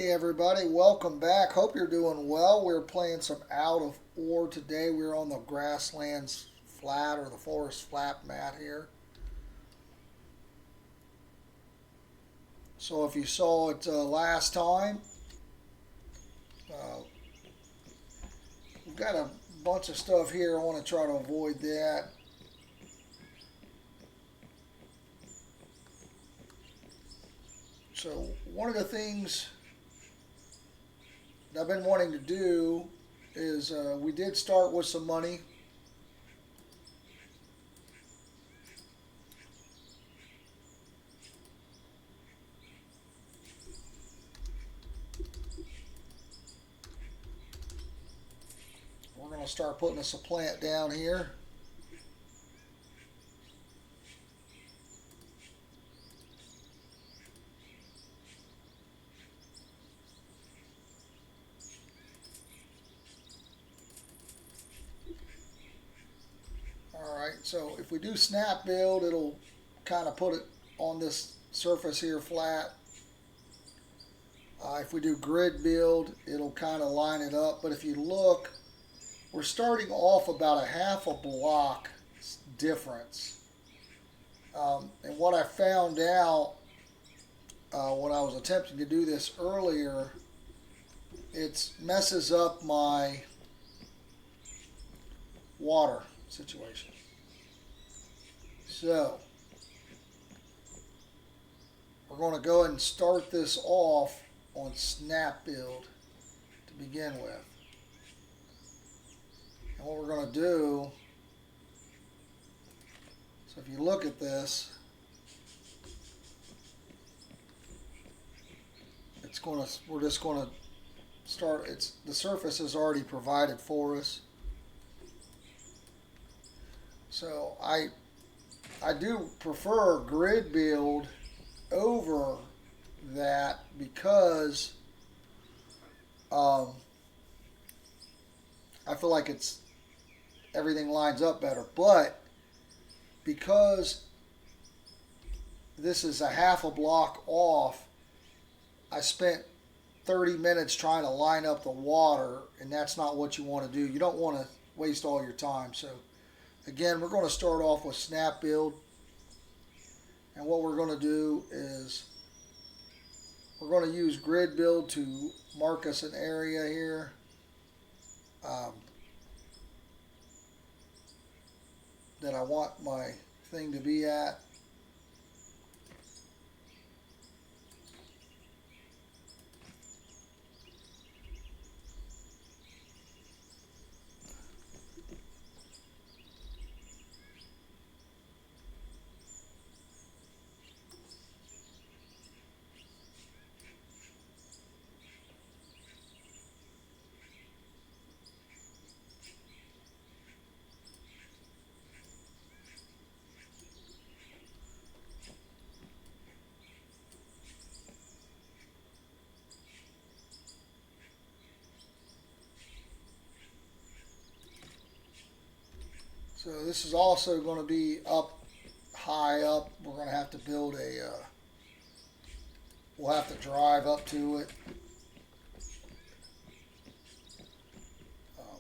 Hey everybody, welcome back. Hope you're doing well. We're playing some Out of Ore today. We're on the Grasslands Flat or the Forest Flat mat here. So if you saw it last time, uh, we've got a bunch of stuff here. I want to try to avoid that. So one of the things that I've been wanting to do is we did start with some money. We're going to start putting us a plant down here. Alright, so if we do snap build, it'll kind of put it on this surface here flat. If we do grid build, it'll kind of line it up. But if you look, we're starting off about a half a block difference. And what I found out when I was attempting to do this earlier, it messes up my water situation. So we're going to go ahead and start this off on snap build to begin with. And what we're going to do, so if you look at this, we're just going to start, the surface is already provided for us. So I do prefer grid build over that because I feel like everything lines up better. But because this is a half a block off, I spent 30 minutes trying to line up the water, and that's not what you want to do. You don't want to waste all your time. So again, we're going to start off with snap build. And what we're going to do is we're going to use grid build to mark us an area here. That I want my thing to be at. So this is also going to be up high up. We're going to have to build we'll have to drive up to it. Um,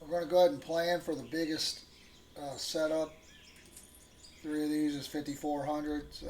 We're going to go ahead and plan for the biggest setup. 3 of these is 5,400, so.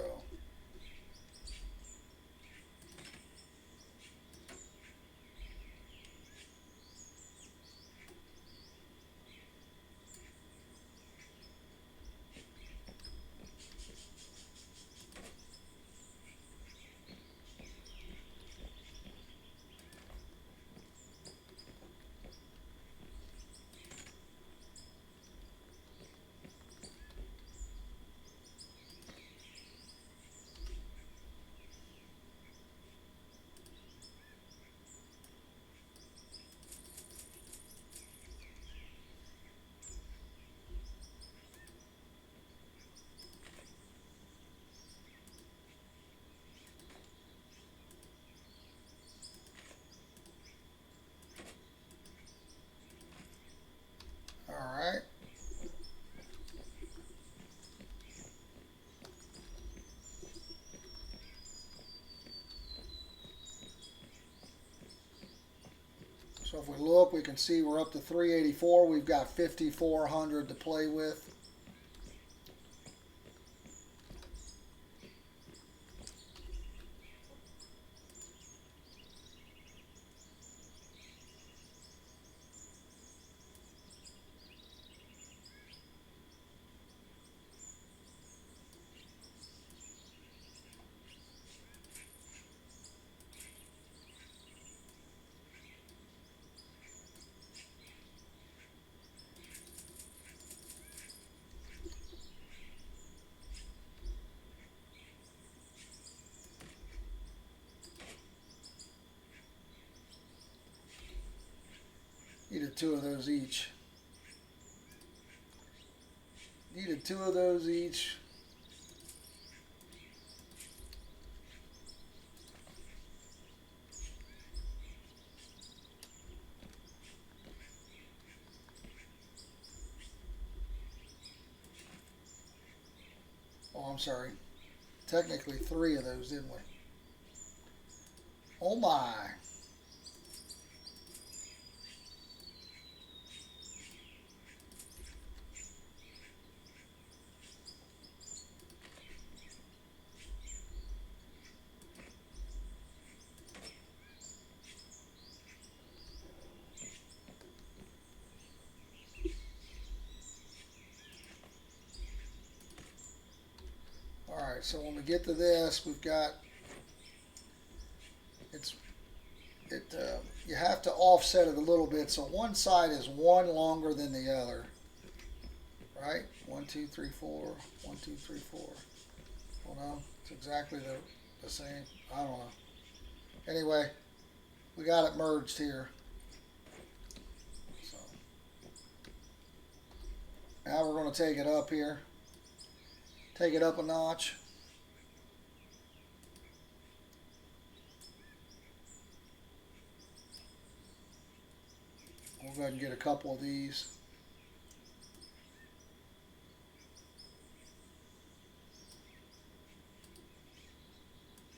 All right. So if we look, we can see we're up to 384. We've got 5,400 to play with. Needed 2 of those each. Needed 2 of those each. Oh, I'm sorry. Technically 3 of those, didn't we? Oh my. Alright, so when we get to this, we've got, you have to offset it a little bit, so one side is 1 longer than the other. Right? 1, 2, 3, 4. 1, 2, 3, 4. Well, no, it's exactly the same. I don't know. Anyway, we got it merged here. So now we're going to take it up here. Take it up a notch. We'll go ahead and get a couple of these.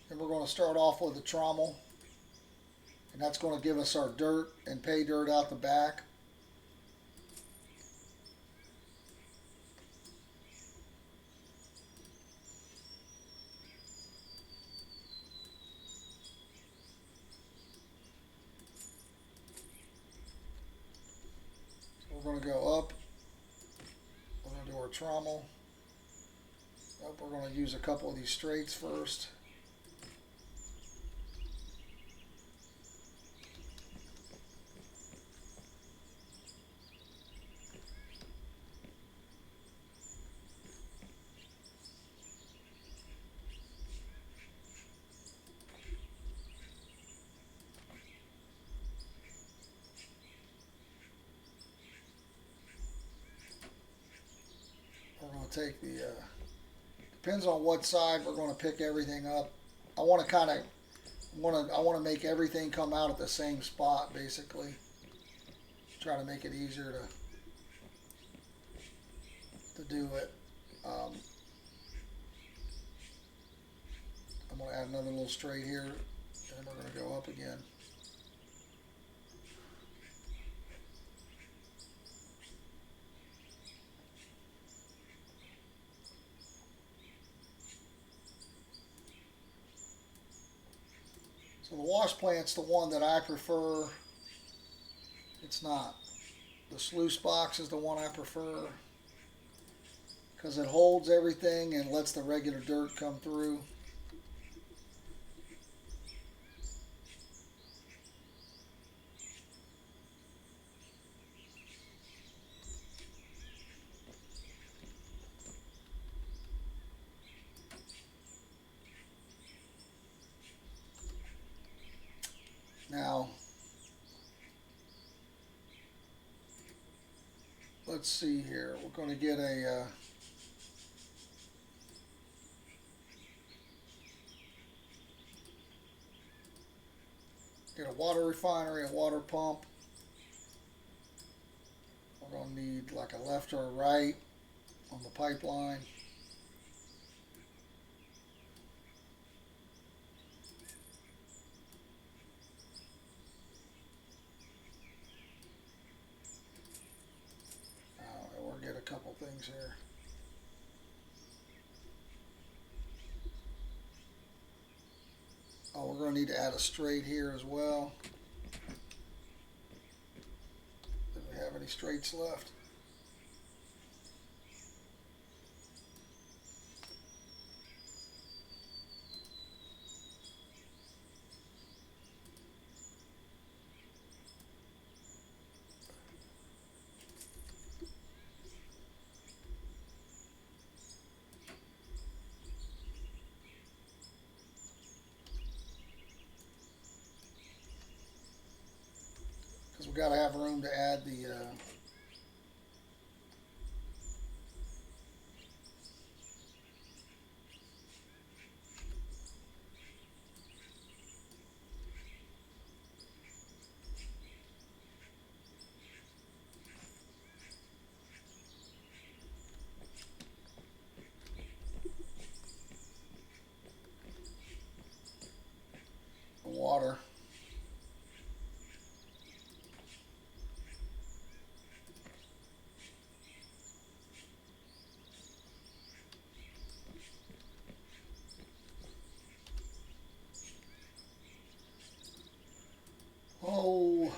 And we're going to start off with a trommel. And that's going to give us our dirt and pay dirt out the back. So we're going to go up. We're going to do our trommel. Up, we're going to use a couple of these straights first. We're going to take the, depends on what side we're going to pick everything up. I want to kind of, I want to make everything come out at the same spot, basically. Try to make it easier to do it. I'm going to add another little straight here, and we're going to go up again. So the wash plant's the one that I prefer. It's not. The sluice box is the one I prefer because it holds everything and lets the regular dirt come through. Now, let's see here. We're going to get a water refinery, a water pump. We're going to need like a left or a right on the pipeline. We'll get a couple things here. Oh, we're going to need to add a straight here as well. Do we have any straights left? Because we've got to have room to add the water. Oh,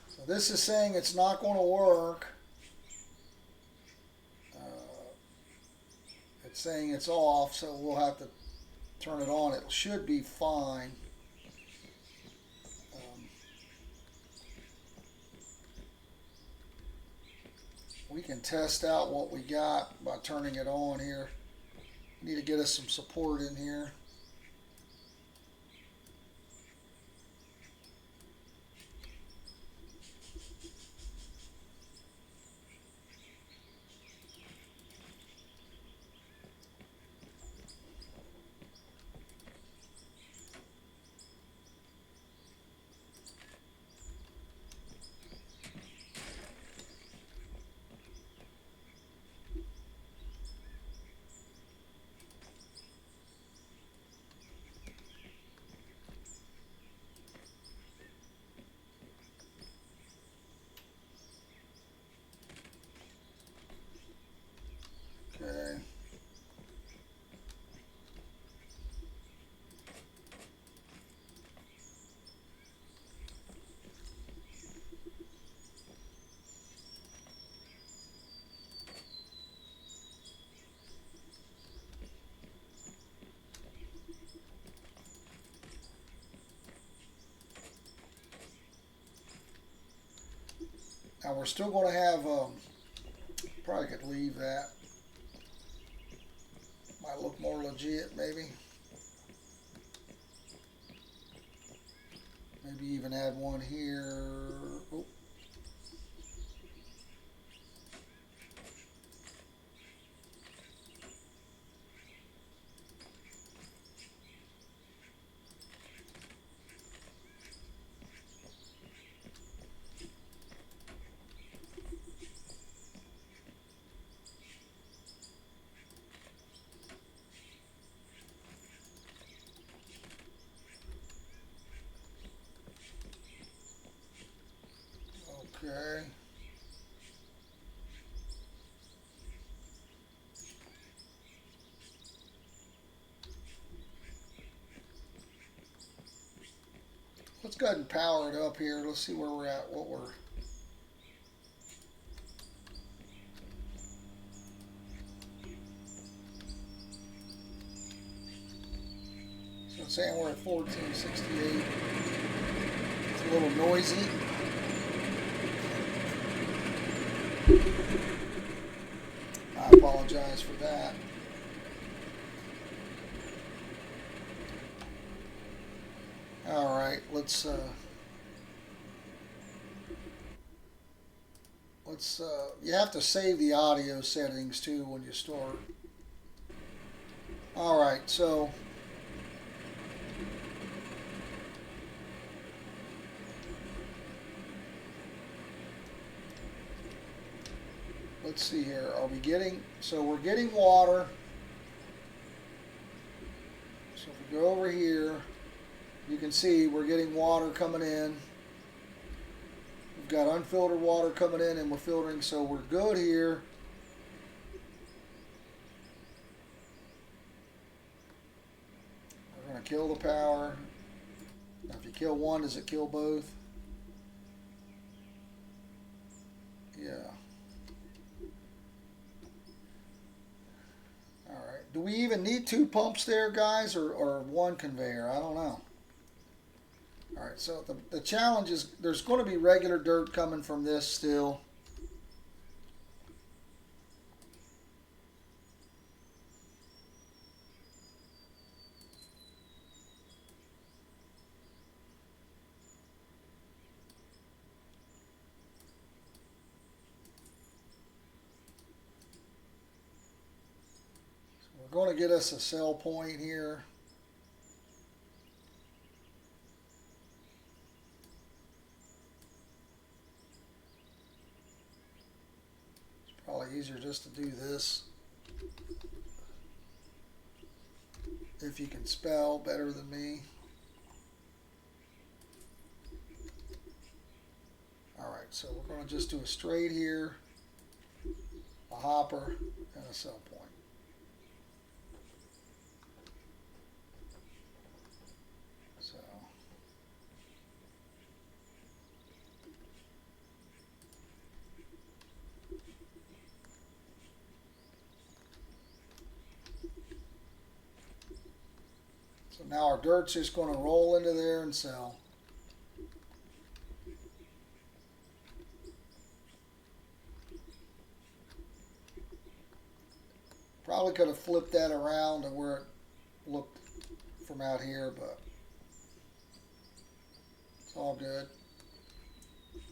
so this is saying it's not going to work. It's saying it's off, so we'll have to turn it on. It should be fine. We can test out what we got by turning it on here. We need to get us some support in here. Okay. Now we're still going to have, probably could leave that. Might look more legit, maybe. Maybe even add one here. Oh. Okay. Let's go ahead and power it up here. Let's see where we're at, what we're... So it's saying we're at 1468. It's a little noisy. I apologize for that. All right, let's you have to save the audio settings too when you start. All right, so let's see here. Are we getting, so we're getting water. So if we go over here, you can see we're getting water coming in. We've got unfiltered water coming in and we're filtering, so we're good here. We're going to kill the power. Now if you kill one, does it kill both? Yeah. Alright. Do we even need two pumps there, guys, or one conveyor? I don't know. Alright, so the challenge is there's going to be regular dirt coming from this still. So we're going to get us a cell point here. Probably easier just to do this. If you can spell better than me. Alright, so we're going to just do a straight here, a hopper, and a cell point. So now our dirt's just going to roll into there and sell. Probably could have flipped that around to where it looked from out here, but it's all good.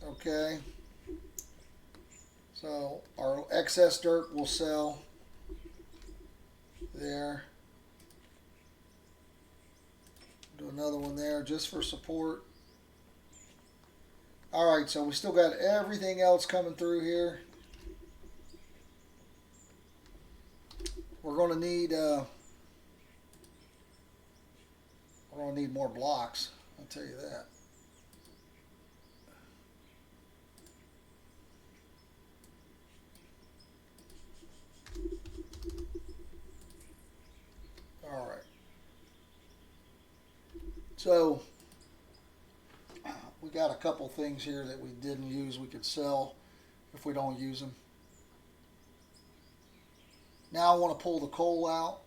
Okay. So our excess dirt will sell there. Do another one there just for support. Alright, so we still got everything else coming through here. We're going to need more blocks, I'll tell you that. Alright. So we got a couple things here that we didn't use we could sell if we don't use them. Now I want to pull the coal out.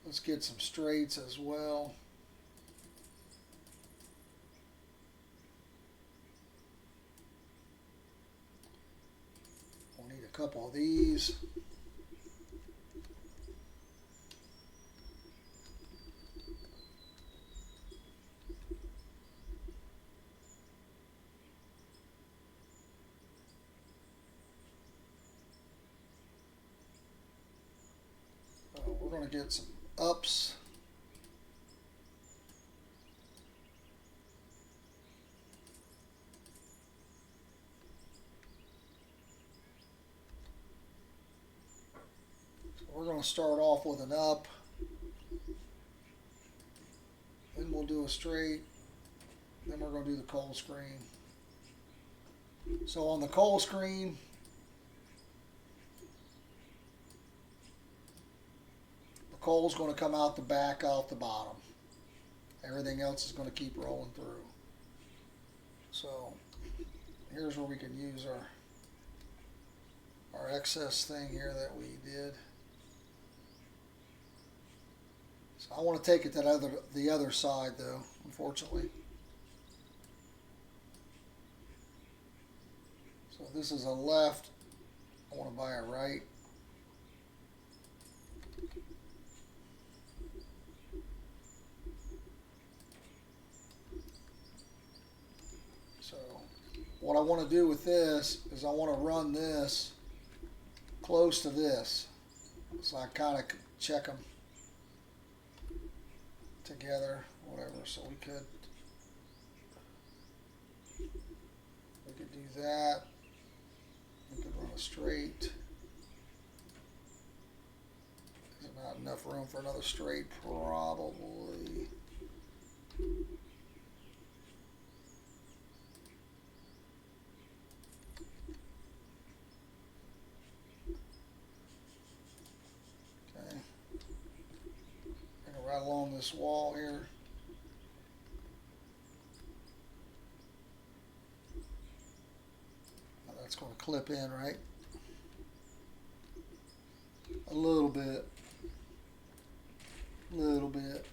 Let's get some straights as well. We'll need a couple of these. We're going to get some ups. We're going to start off with an up, then we'll do a straight, then we're going to do the cold screen. So on the cold screen, the coal's going to come out the back, out the bottom. Everything else is going to keep rolling through. So here's where we can use our excess thing here that we did. So I want to take it to the other side though, unfortunately. So this is a left. I want to buy a right. So what I want to do with this is I want to run this close to this. So I kind of check them together, whatever. So we could do that. We could run a straight. There's not enough room for another straight, probably. Okay. And right along this wall here. It's going to clip in, right? A little bit. A little bit.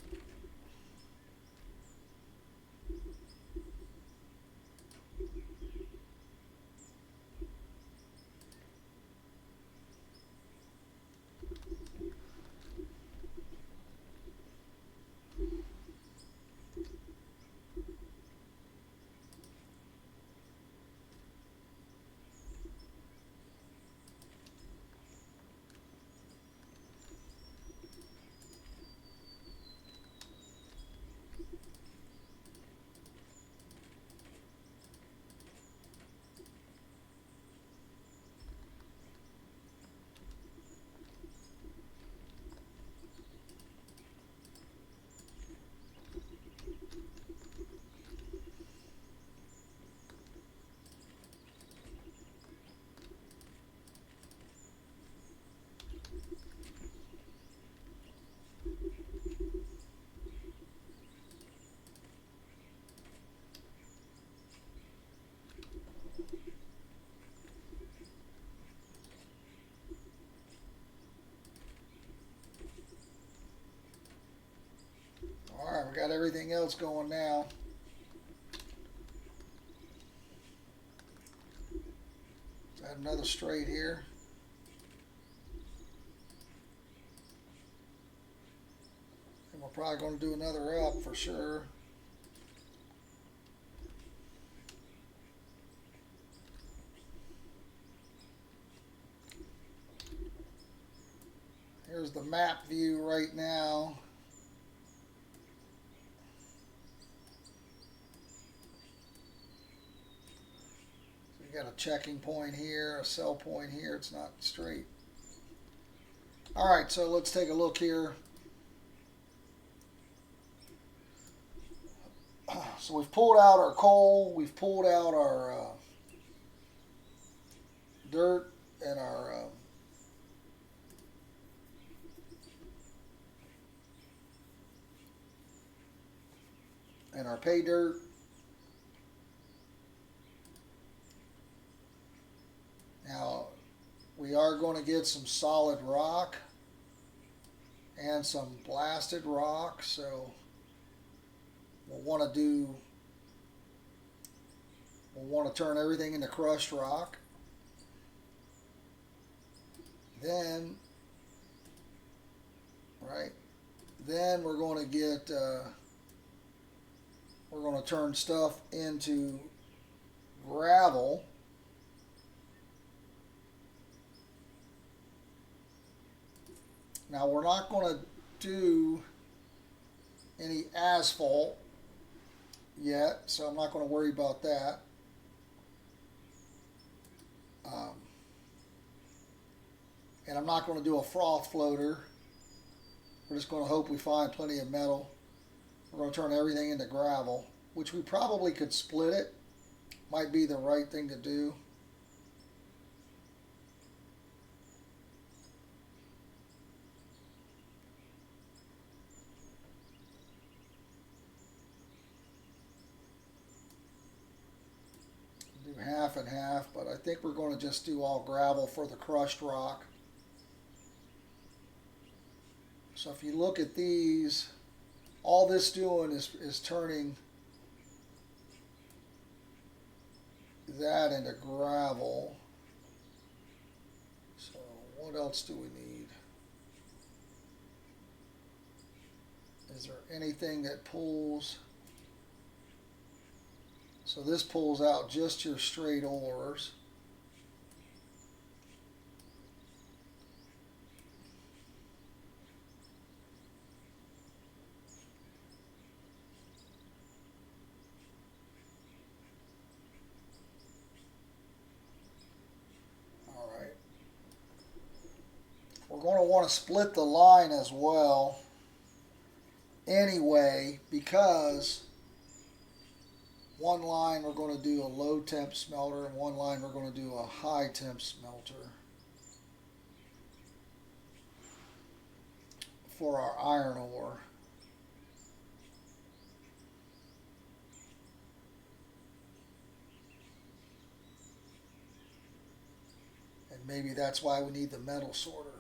Alright, we got everything else going now. Let's add another straight here. And we're probably going to do another up for sure. Here's the map view right now. Got a checking point here, a sell point here. It's not straight. All right, so let's take a look here. So we've pulled out our coal, we've pulled out our dirt and our pay dirt. Now, we are going to get some solid rock and some blasted rock, so we'll want to turn everything into crushed rock. Then, right, then we're going to get, we're going to turn stuff into gravel. Now we're not going to do any asphalt yet, so I'm not going to worry about that. And I'm not going to do a froth floater. We're just going to hope we find plenty of metal. We're going to turn everything into gravel, which we probably could split it. Might be the right thing to do. Do half and half, but I think we're going to just do all gravel for the crushed rock. So if you look at these, all this doing is turning that into gravel. So what else do we need? Is there anything that pulls? So this pulls out just your straight ores. All right. We're going to want to split the line as well anyway, because one line we're going to do a low temp smelter and one line we're going to do a high temp smelter for our iron ore. And maybe that's why we need the metal sorter.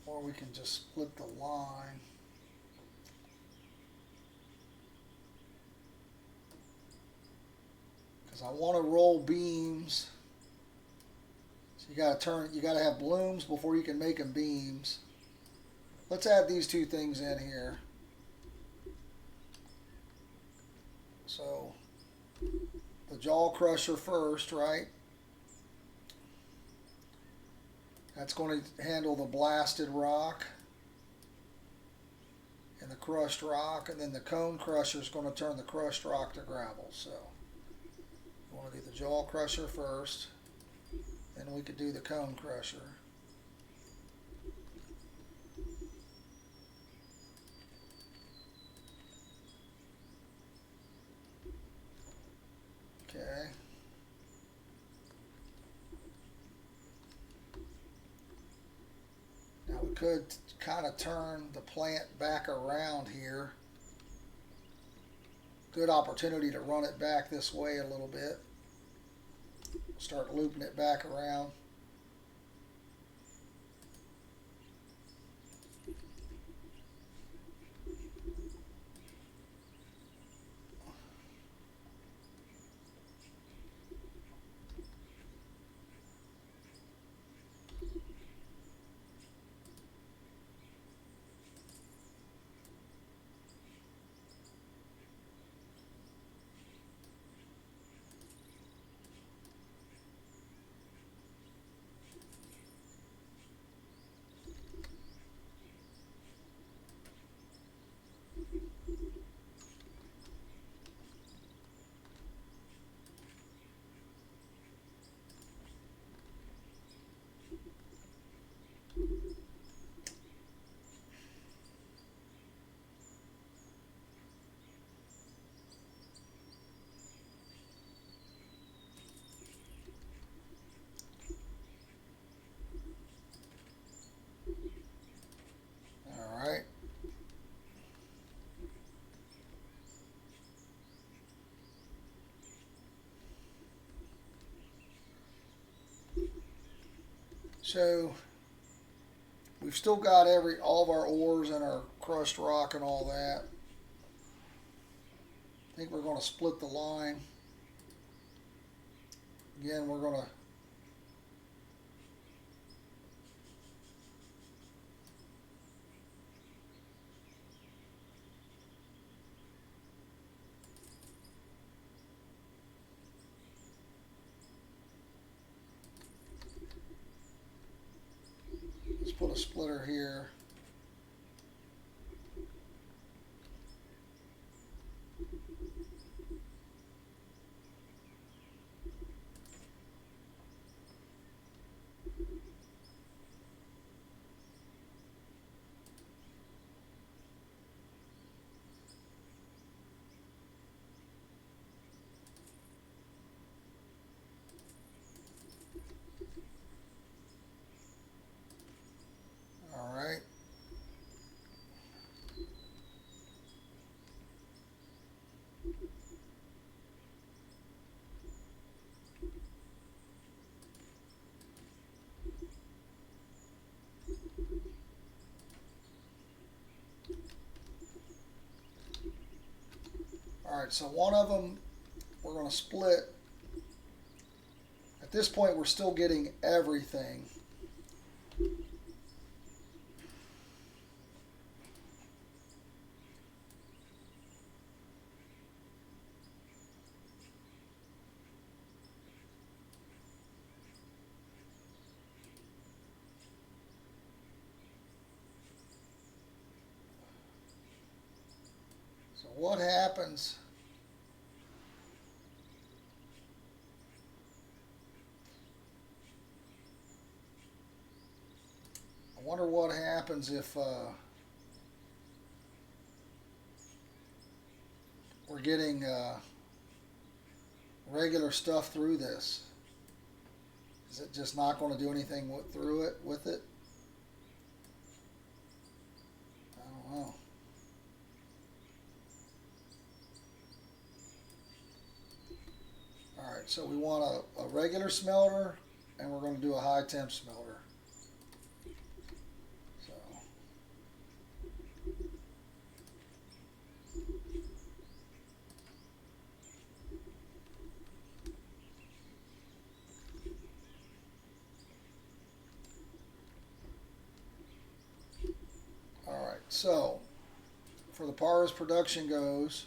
Or we can just split the line. Because I want to roll beams. So you got to have blooms before you can make them beams. Let's add these two things in here. So the jaw crusher first, right? That's going to handle the blasted rock and the crushed rock, and then the cone crusher is going to turn the crushed rock to gravel. So you want to do the jaw crusher first, then we could do the cone crusher. Okay. Now we could kind of turn the plant back around here. Good opportunity to run it back this way a little bit. Start looping it back around. All right. So we've still got all of our ores and our crushed rock and all that. I think we're going to split the line. Again, we're going to let's put a splitter here. Alright, so one of them we're going to split. At this point, we're still getting everything. So what happens? I wonder what happens if we're getting regular stuff through this. Is it just not going to do anything through it with it? I don't know. Alright, so we want a regular smelter, and we're going to do a high temp smelter. So, alright, so for the par as production goes,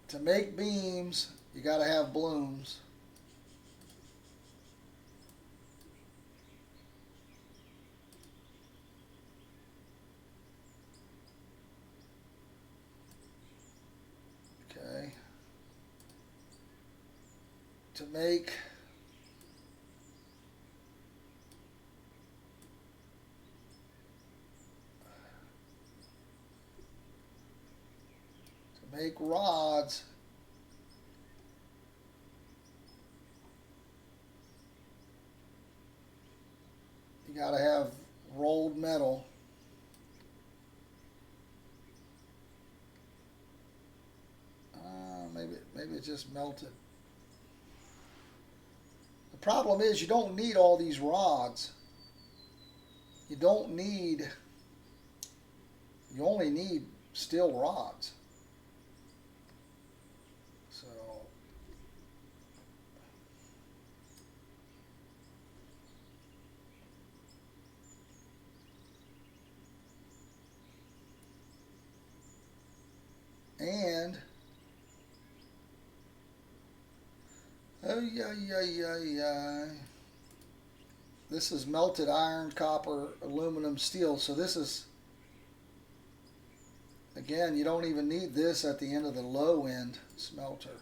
to make beams, you got to have blooms. Okay. To make rods, you got to have rolled metal. Maybe it just melted. The problem is you don't need all these rods. You only need steel rods. So and this is melted iron, copper, aluminum, steel. So this is, again, you don't even need this at the end of the low end smelter.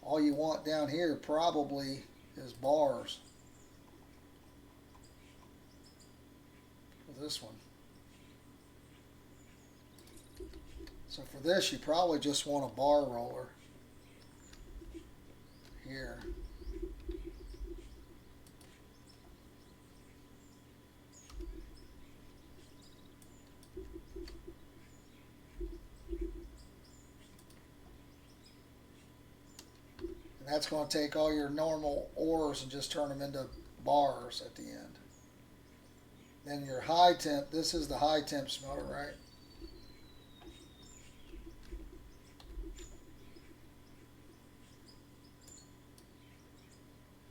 All you want down here probably is bars for this one. So for this, you probably just want a bar roller here. And that's going to take all your normal ores and just turn them into bars at the end. Then your high temp, this is the high temp smelter, right?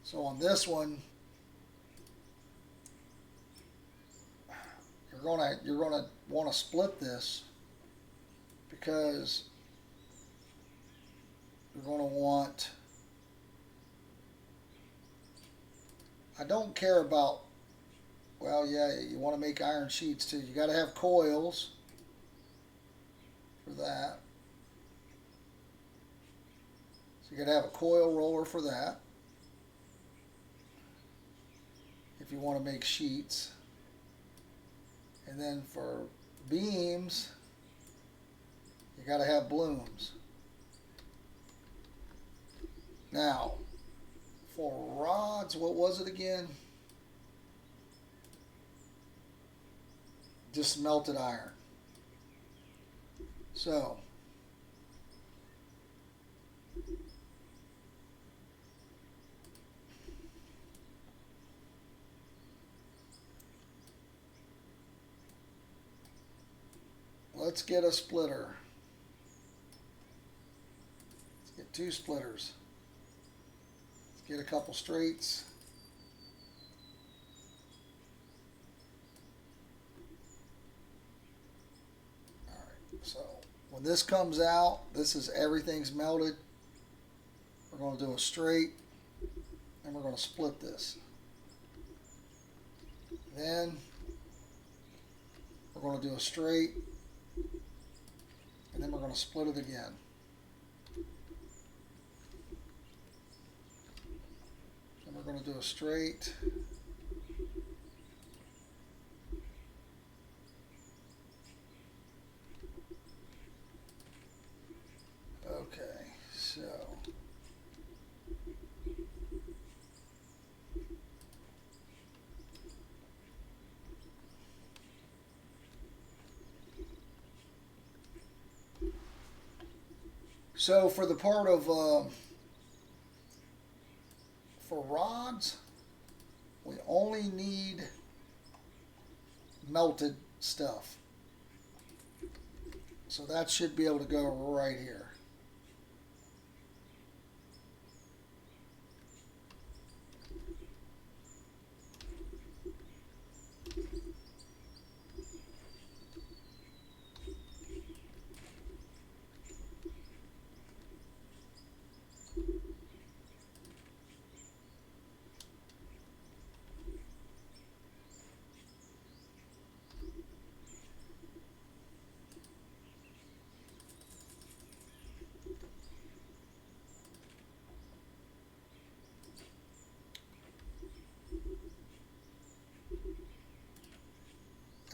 So on this one, you're gonna want to split this, because you're going to want, I don't care about, well, yeah, you want to make iron sheets too. You got to have coils for that. So you got to have a coil roller for that if you want to make sheets. And then for beams, you got to have blooms. Now, for rods, what was it again? Just melted iron. So, let's get a splitter. Let's get 2 splitters. Let's get a couple straights. Alright, so when this comes out, this is everything's melted. We're going to do a straight, and we're going to split this. Then we're going to do a straight, and then we're going to split it again. Then we're going to do a straight. Okay, so for the part of for rods, we only need melted stuff. So that should be able to go right here.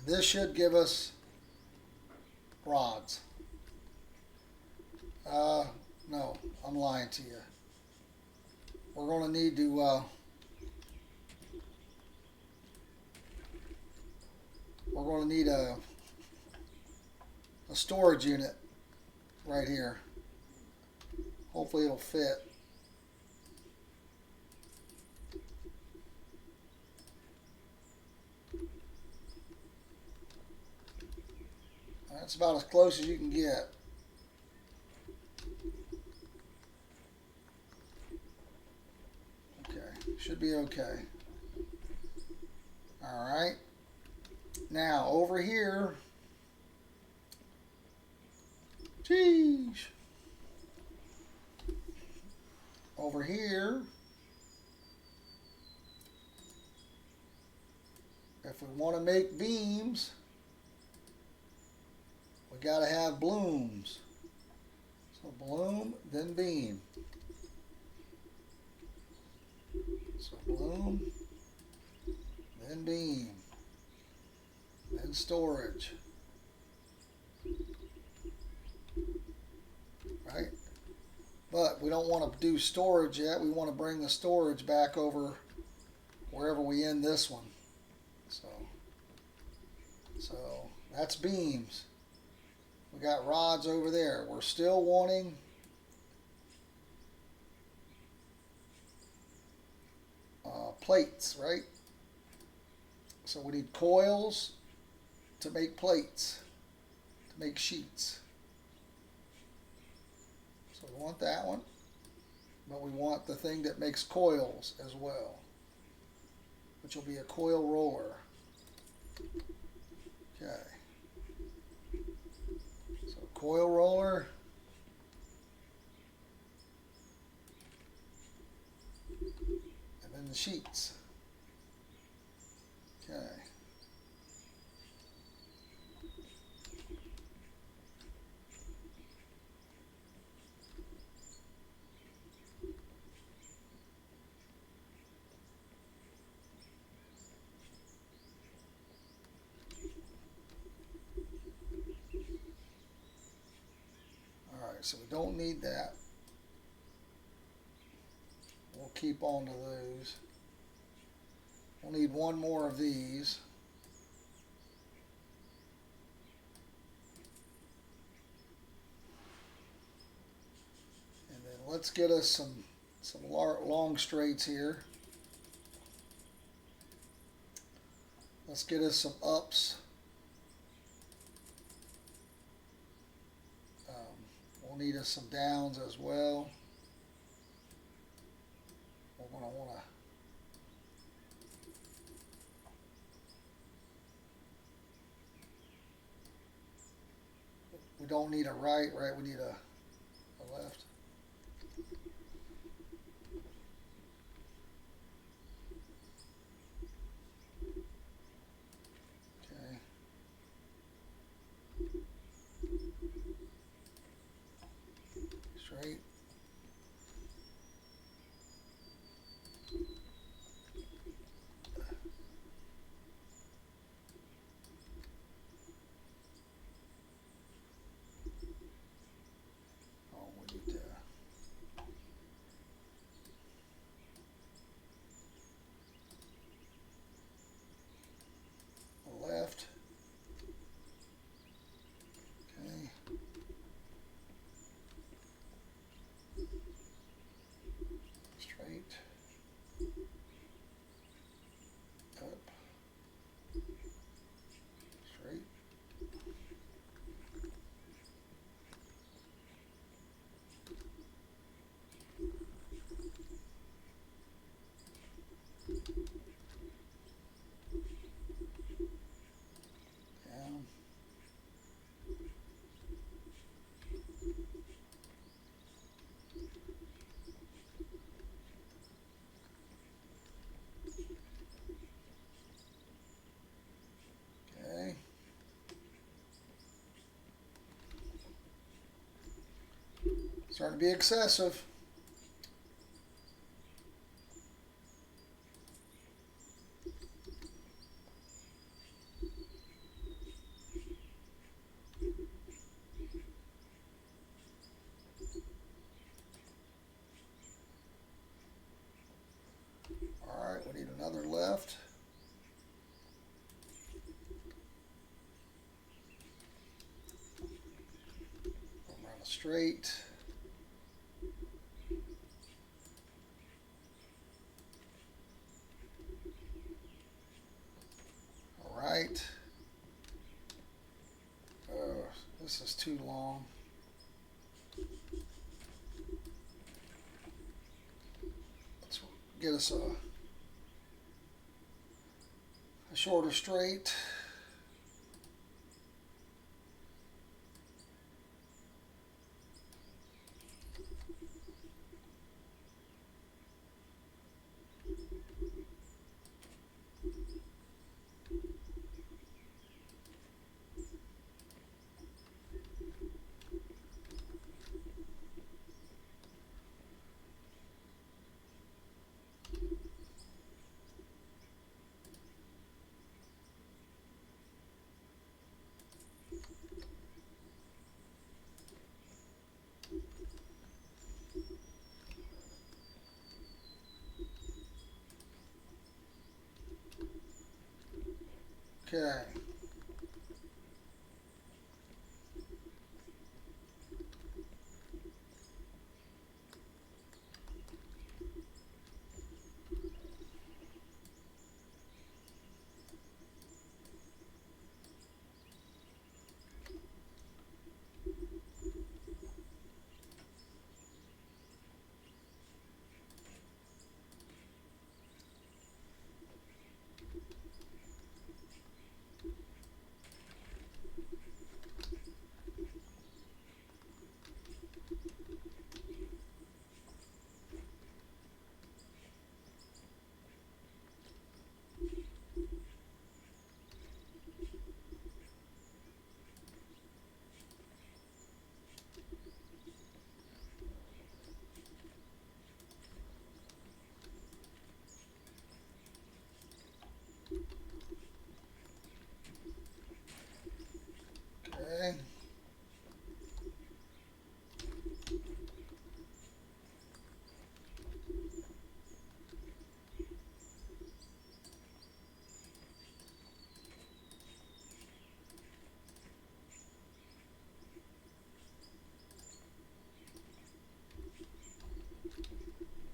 This should give us rods. No, I'm lying to you. We're going to need to a storage unit right here. Hopefully it'll fit. That's about as close as you can get. Okay, should be okay. All right. Now over here, over here, if we want to make beams, we got to have blooms. So bloom, then beam. So bloom, then beam, then storage. Right? But we don't want to do storage yet. We want to bring the storage back over wherever we end this one. So that's beams. We got rods over there. We're still wanting plates, right? So we need coils to make plates, to make sheets. So we want that one, but we want the thing that makes coils as well, which will be a coil roller. Okay. So coil roller. And then the sheets. Okay. So we don't need that. We'll keep on to those. We'll need one more of these. And then let's get us some long straights here. Let's get us some ups. We'll need us some downs as well. We're going to want to we don't need a right, we need a left. Okay. Straight. Oh, we need to left. Okay. Straight. Up. Straight. Down. Okay. Starting to be excessive. All right, we need another left. Around a straight. All right. This is too long. Let's get us a shorter straight. Okay. Okay.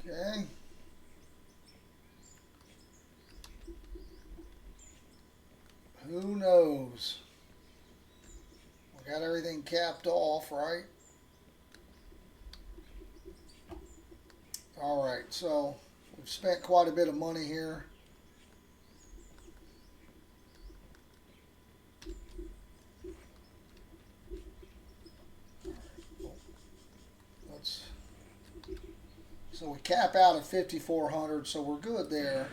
Okay. Who knows? We got everything capped off, right? All right, so we've spent quite a bit of money here. Let's. So we cap out at 5,400, so we're good there.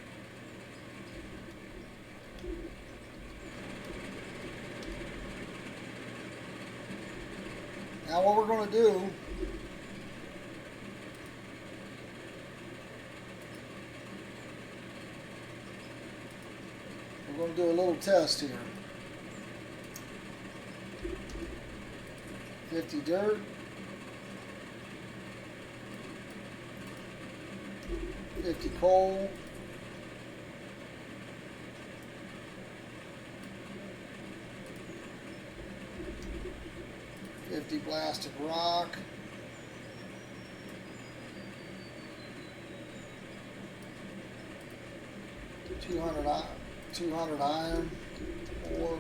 Now what we're going to do, we're going to do a little test here. 50 dirt. 50 coal. 50 blasted rock. 200 iron. 4.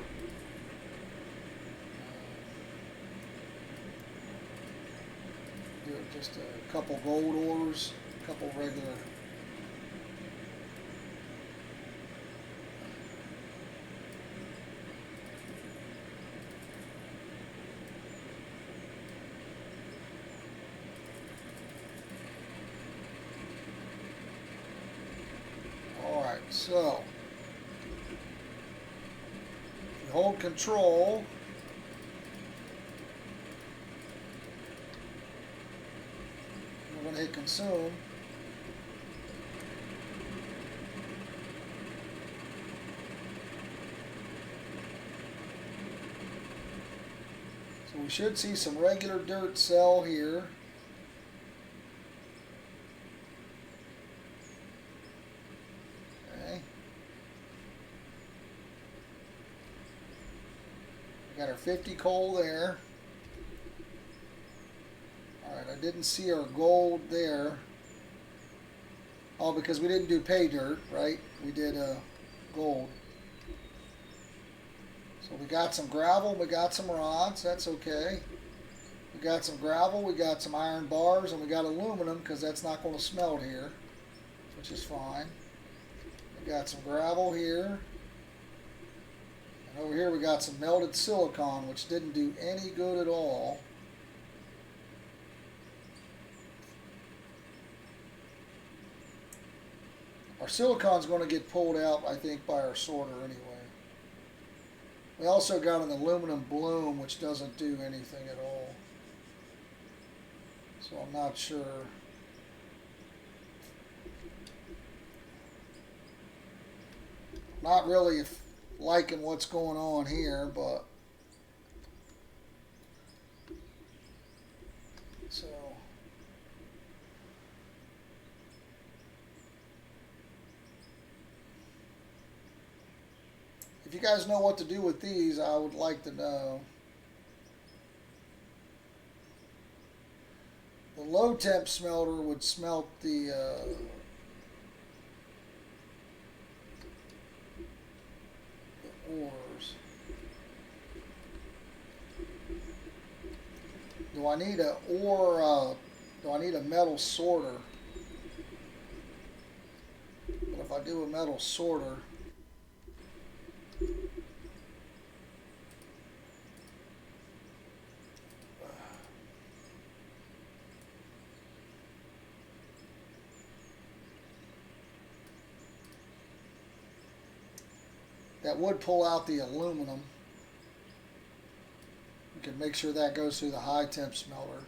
Do just a couple gold ores, a couple regular. So, if you hold control, we're going to hit consume. So we should see some regular dirt sell here. Got our 50 coal there. Alright, I didn't see our gold there. Oh, because we didn't do pay dirt, right? We did gold. So we got some gravel, we got some rods, that's okay. We got some gravel, we got some iron bars, and we got aluminum because that's not going to smelt here, which is fine. We got some gravel here. Over here we got some melted silicon, which didn't do any good at all. Our silicon's going to get pulled out, I think, by our sorter anyway. We also got an aluminum bloom, which doesn't do anything at all. So I'm not sure. Not really liking what's going on here, but so if you guys know what to do with these, I would like to know. The low temp smelter would smelt the ores. Do I need a ore? Do I need a metal sorter? But if I do a metal sorter, that would pull out the aluminum. We can make sure that goes through the high temp smelter.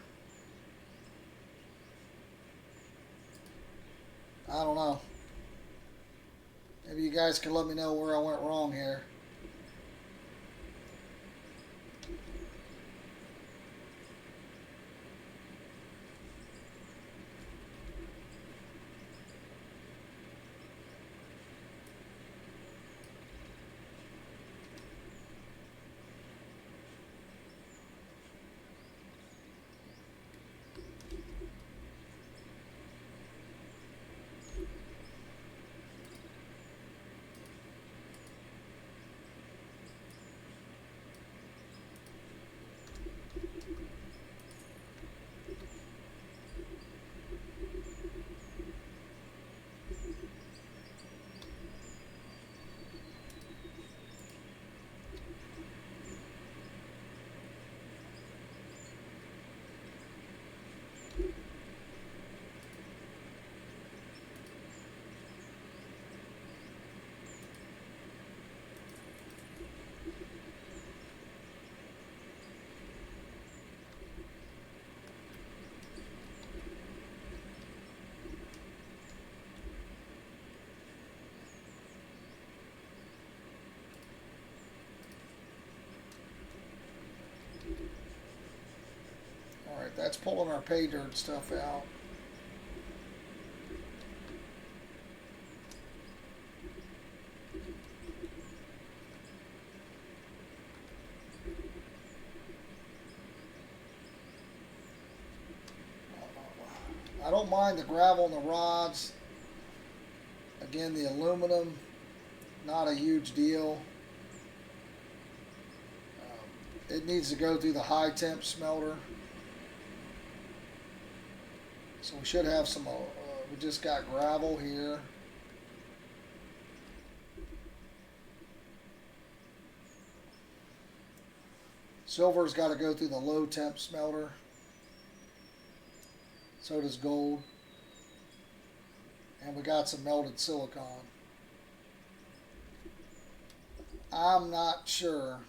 I don't know. Maybe you guys can let me know where I went wrong here. Alright, that's pulling our pay dirt stuff out. I don't mind the gravel and the rods. Again, the aluminum, not a huge deal. It needs to go through the high temp smelter. So we should have some, we just got gravel here. Silver's got to go through the low temp smelter. So does gold. And we got some melted silicon. I'm not sure.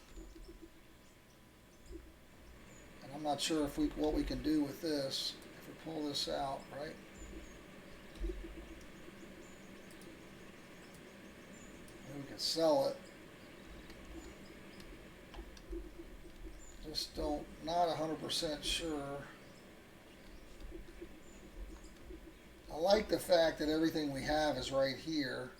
And I'm not sure if what we can do with this. If we pull this out, right? Maybe we can sell it. Just not 100% sure. I like the fact that everything we have is right here.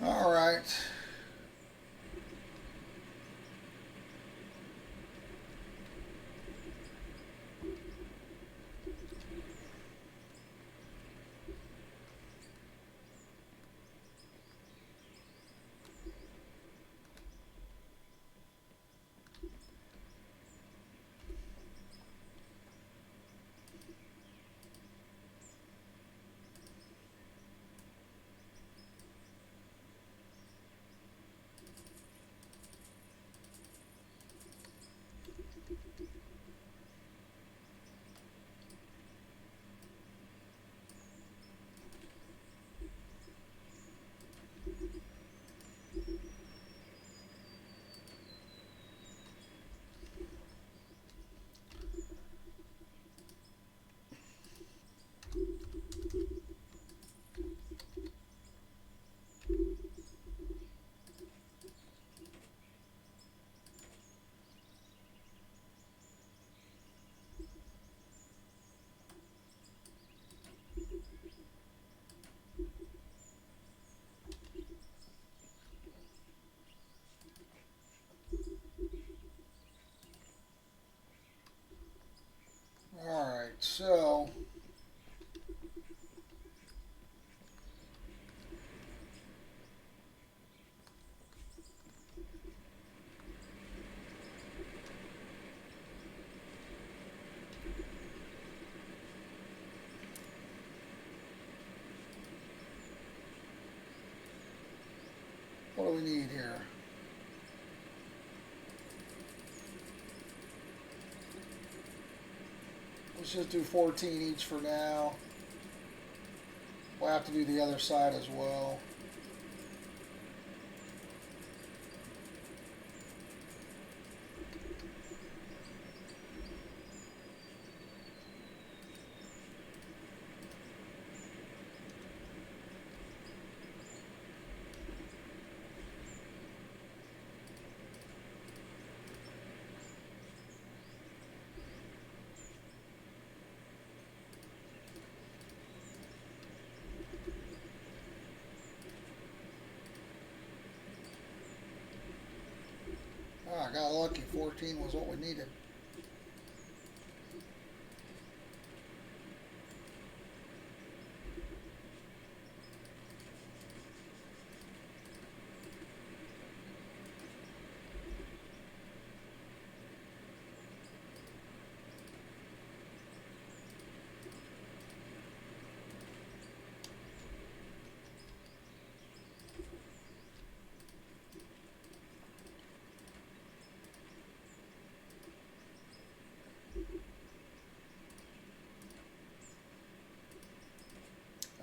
All right. All right, so what do we need here? Let's just do 14 each for now. We'll have to do the other side as well. I got lucky. 14 was what we needed.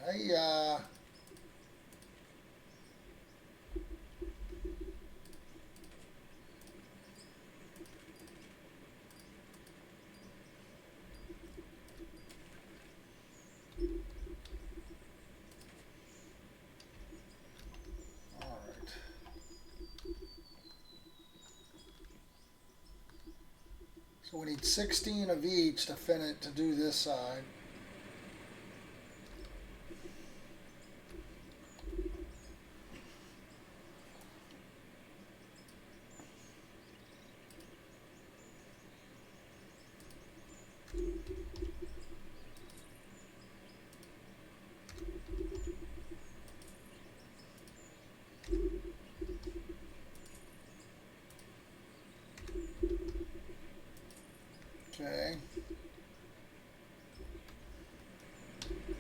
I all right. So we need 16 of each to finish to do this side. Okay.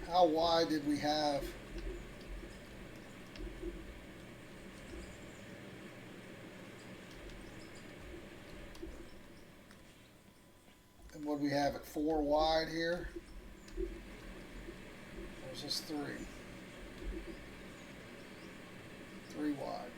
How wide did we have? And what we have it 4 wide here? Or is this 3? 3 wide.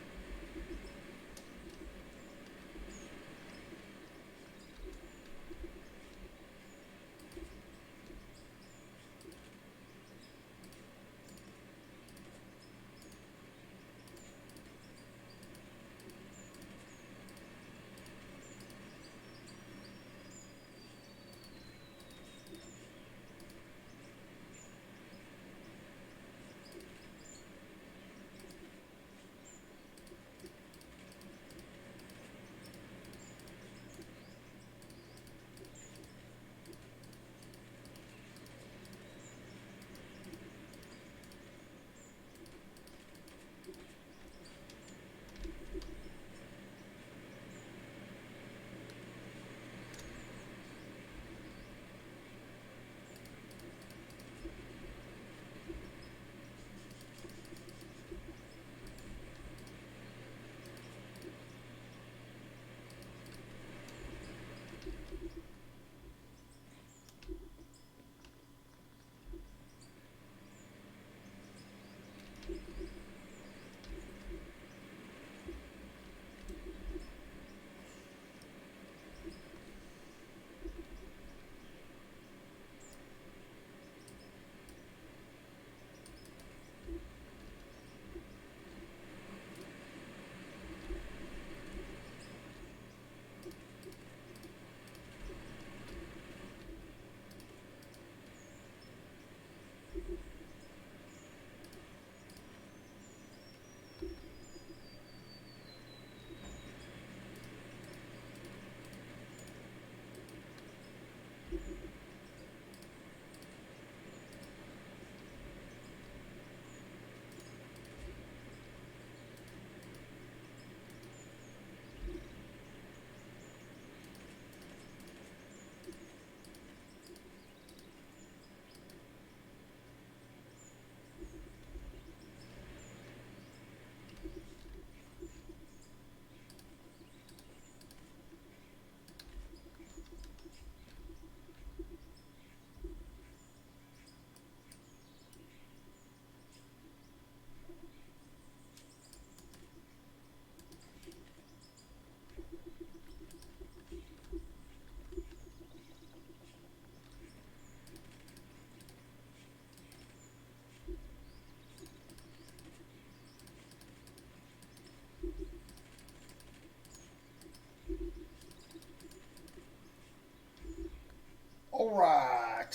All right.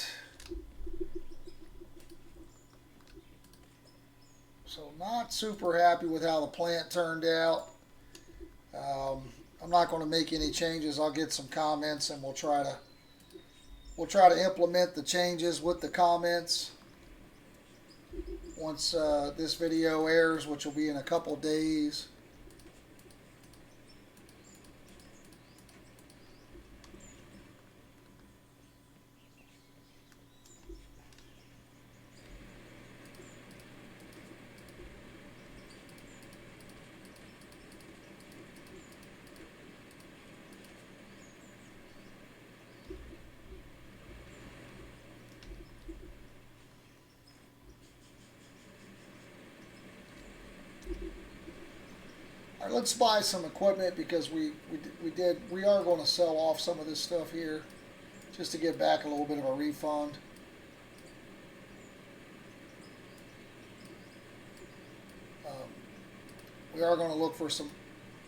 So not super happy with how the plant turned out. I'm not going to make any changes. I'll get some comments and we'll try to implement the changes with the comments once this video airs, which will be in a couple days. All right, let's buy some equipment because we are going to sell off some of this stuff here just to get back a little bit of a refund. We are going to look for some.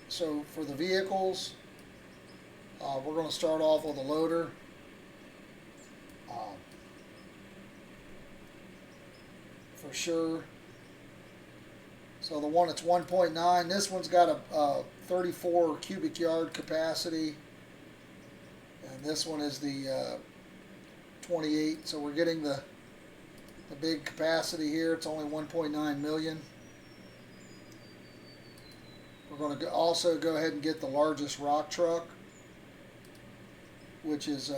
So for the vehicles, we're going to start off with a loader. For sure. So the one that's 1.9, this one's got a 34 cubic yard capacity, and this one is the 28. So we're getting the big capacity here. It's only 1.9 million. We're going to also go ahead and get the largest rock truck, which is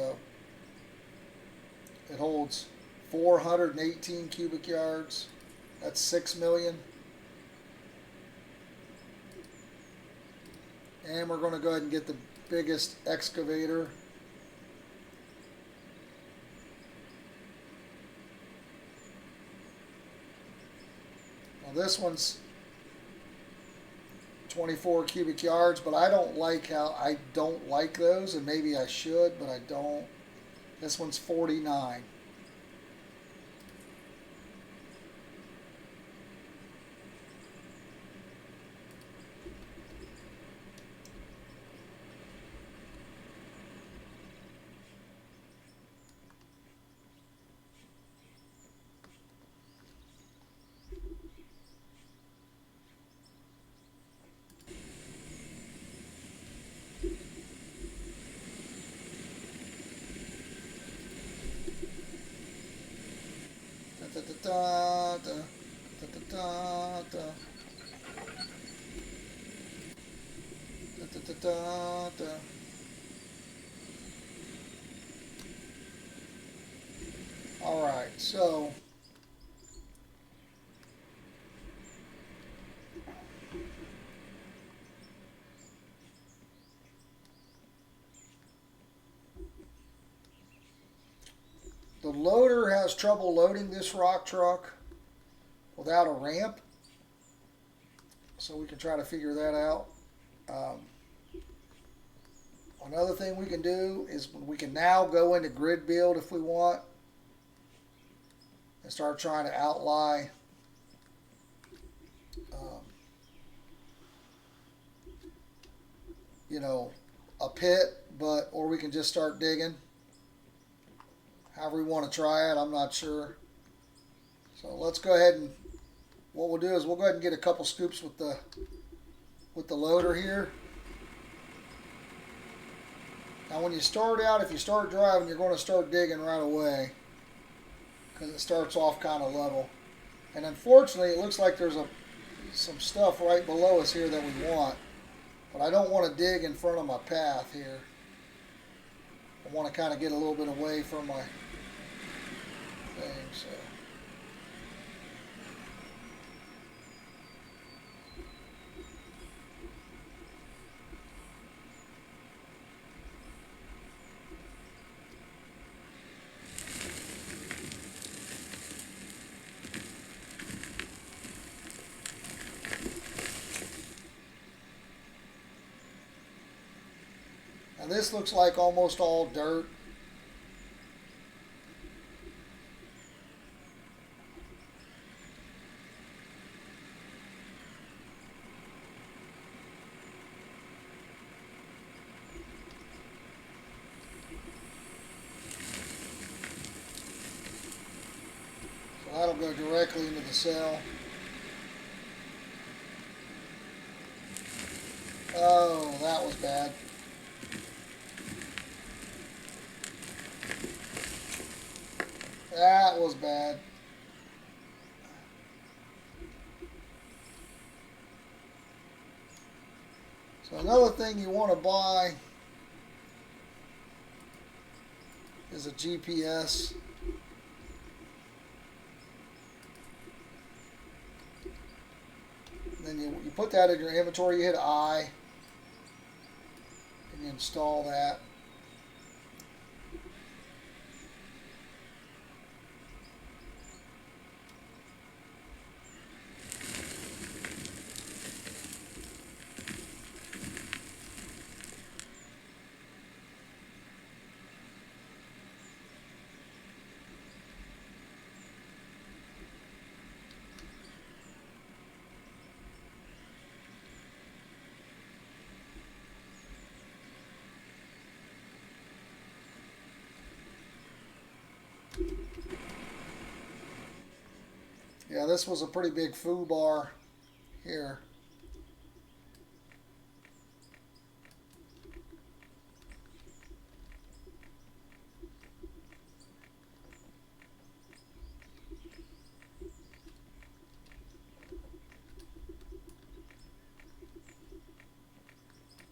it holds 418 cubic yards. That's 6 million. And we're going to go ahead and get the biggest excavator. Now this one's 24 cubic yards, but I don't like those, and maybe I should, but I don't. This one's 49. All right, so the loader has trouble loading this rock truck without a ramp, so we can try to figure that out. Another thing we can do is we can now go into grid build if we want and start trying to outlie you know, a pit, or we can just start digging. However we want to try it, I'm not sure. So let's go ahead and what we'll do is we'll go ahead and get a couple scoops with the loader here. Now when you start out, if you start driving, you're going to start digging right away because it starts off kind of level. And unfortunately, it looks like there's some stuff right below us here that we want. But I don't want to dig in front of my path here. I want to kind of get a little bit away from my thing. So. This looks like almost all dirt. So that'll go directly into the cell. Oh, that was bad. That was bad. So another thing you want to buy is a GPS. And then you put that in your inventory, you hit I, and you install that. Yeah, this was a pretty big foo bar here.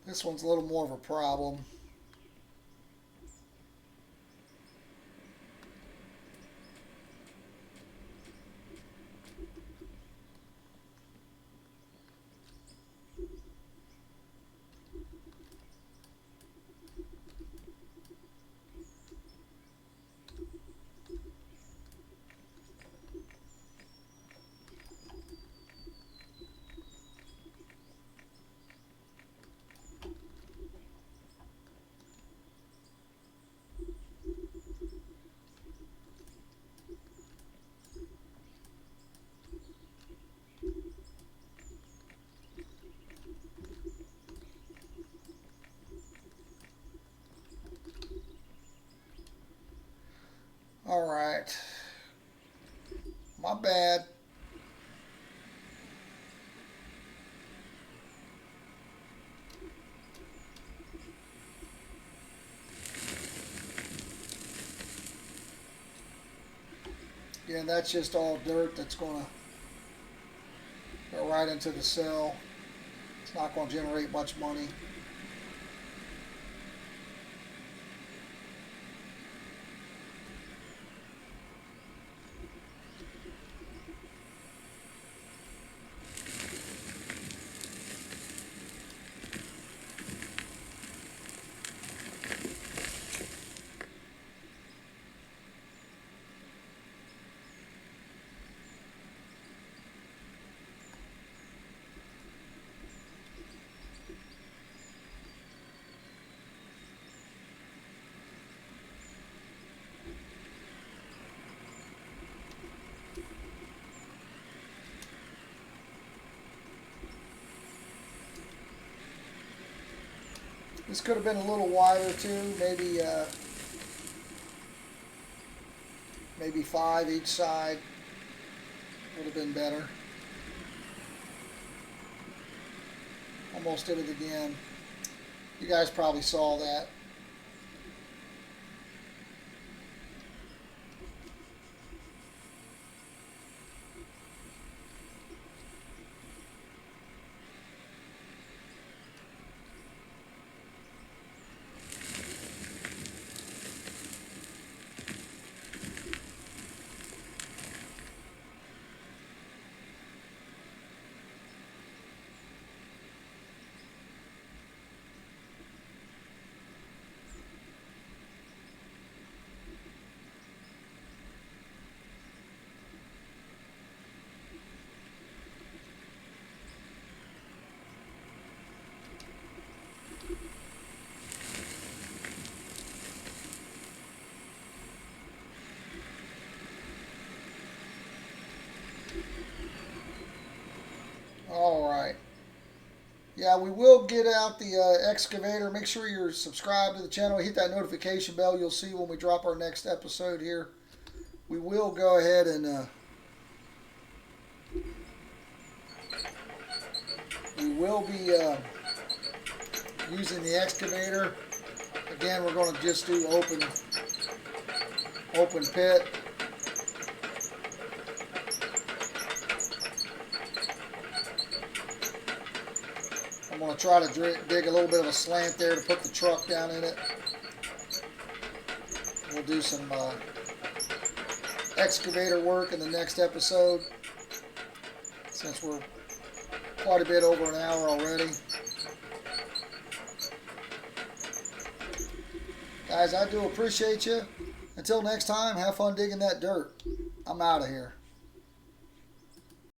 This one's a little more of a problem. All right. My bad. Yeah, that's just all dirt that's going to go right into the cell. It's not going to generate much money. This could have been a little wider too, maybe 5 each side would have been better. Almost did it again. You guys probably saw that. All right. Yeah, we will get out the excavator. Make sure you're subscribed to the channel. Hit that notification bell. You'll see when we drop our next episode here. We will go ahead and we will be using the excavator. Again, we're going to just do open pit. I'm going to try to dig a little bit of a slant there to put the truck down in it. We'll do some excavator work in the next episode, since we're quite a bit over an hour already. Guys, I do appreciate you. Until next time, have fun digging that dirt. I'm out of here.